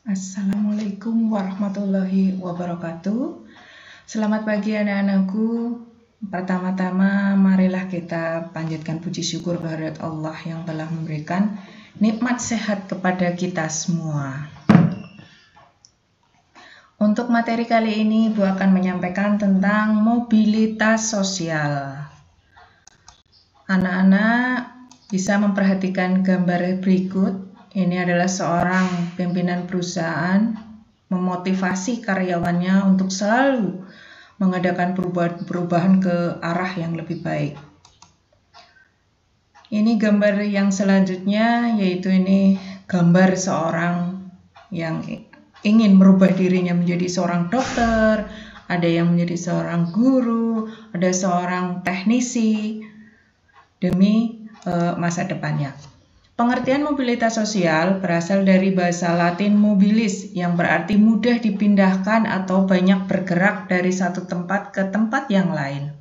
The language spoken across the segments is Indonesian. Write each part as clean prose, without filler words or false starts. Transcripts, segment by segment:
Assalamualaikum warahmatullahi wabarakatuh. Selamat pagi anak-anakku. Pertama-tama marilah kita panjatkan puji syukur kehadirat Allah yang telah memberikan nikmat sehat kepada kita semua. Untuk materi kali ini Ibu akan menyampaikan tentang mobilitas sosial. Anak-anak bisa memperhatikan gambar berikut. Ini adalah seorang pimpinan perusahaan memotivasi karyawannya untuk selalu mengadakan perubahan ke arah yang lebih baik. Ini gambar yang selanjutnya, yaitu ini gambar seorang yang ingin merubah dirinya menjadi seorang dokter, ada yang menjadi seorang guru, ada seorang teknisi demi masa depannya. Pengertian mobilitas sosial berasal dari bahasa Latin mobilis yang berarti mudah dipindahkan atau banyak bergerak dari satu tempat ke tempat yang lain.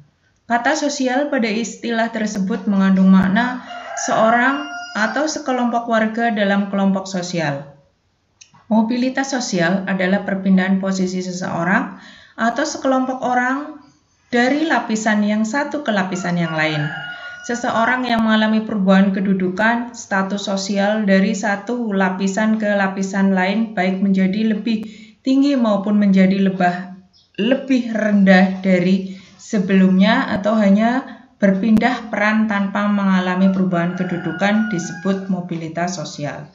Kata sosial pada istilah tersebut mengandung makna seorang atau sekelompok warga dalam kelompok sosial. Mobilitas sosial adalah perpindahan posisi seseorang atau sekelompok orang dari lapisan yang satu ke lapisan yang lain. Seseorang yang mengalami perubahan kedudukan, status sosial dari satu lapisan ke lapisan lain, baik menjadi lebih tinggi maupun menjadi lebih rendah dari sebelumnya atau hanya berpindah peran tanpa mengalami perubahan kedudukan, disebut mobilitas sosial.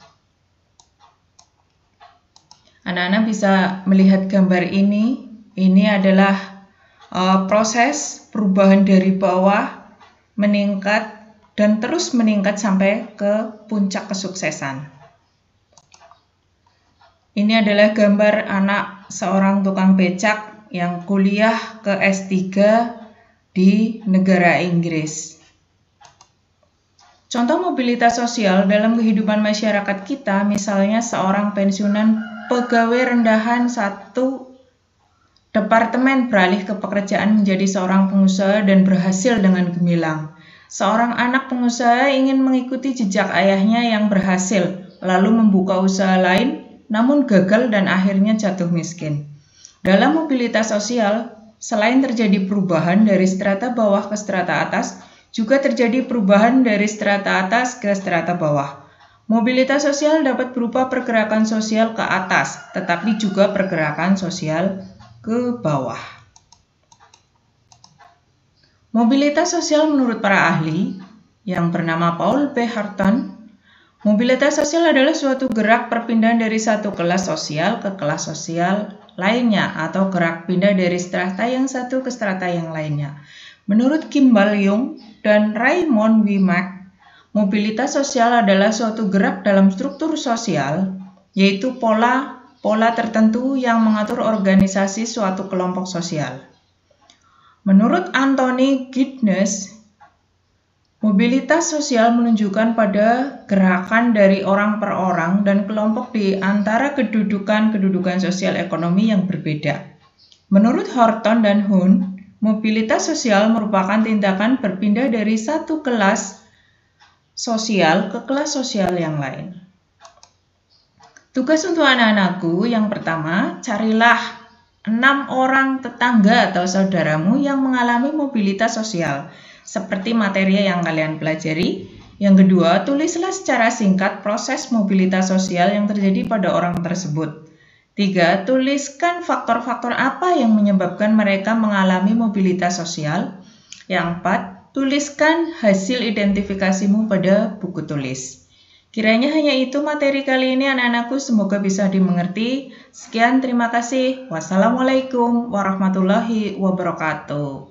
Anak-anak bisa melihat gambar ini. Ini adalah proses perubahan dari bawah meningkat dan terus meningkat sampai ke puncak kesuksesan. Ini adalah gambar anak seorang tukang becak yang kuliah ke S3 di negara Inggris. Contoh mobilitas sosial dalam kehidupan masyarakat kita, misalnya seorang pensiunan pegawai rendahan satu departemen beralih ke pekerjaan menjadi seorang pengusaha dan berhasil dengan gemilang. Seorang anak pengusaha ingin mengikuti jejak ayahnya yang berhasil, lalu membuka usaha lain, namun gagal dan akhirnya jatuh miskin. Dalam mobilitas sosial, selain terjadi perubahan dari strata bawah ke strata atas, juga terjadi perubahan dari strata atas ke strata bawah. Mobilitas sosial dapat berupa pergerakan sosial ke atas, tetapi juga pergerakan sosial ke bawah. Mobilitas sosial menurut para ahli yang bernama Paul B. Horton, mobilitas sosial adalah suatu gerak perpindahan dari satu kelas sosial ke kelas sosial lainnya atau gerak pindah dari strata yang satu ke strata yang lainnya. Menurut Kimball Young dan Raymond W. Mack, mobilitas sosial adalah suatu gerak dalam struktur sosial, yaitu pola tertentu yang mengatur organisasi suatu kelompok sosial. Menurut Anthony Giddens, mobilitas sosial menunjukkan pada gerakan dari orang per orang dan kelompok di antara kedudukan sosial ekonomi yang berbeda. Menurut Horton dan Huhn, mobilitas sosial merupakan tindakan berpindah dari satu kelas sosial ke kelas sosial yang lain. Tugas untuk anak-anakku yang pertama, carilah 6 orang tetangga atau saudaramu yang mengalami mobilitas sosial, seperti materi yang kalian pelajari. Yang kedua, tulislah secara singkat proses mobilitas sosial yang terjadi pada orang tersebut. 3. Tuliskan faktor-faktor apa yang menyebabkan mereka mengalami mobilitas sosial. Yang 4. Tuliskan hasil identifikasimu pada buku tulis. Kiranya hanya itu materi kali ini anak-anakku, semoga bisa dimengerti. Sekian, terima kasih. Wassalamualaikum warahmatullahi wabarakatuh.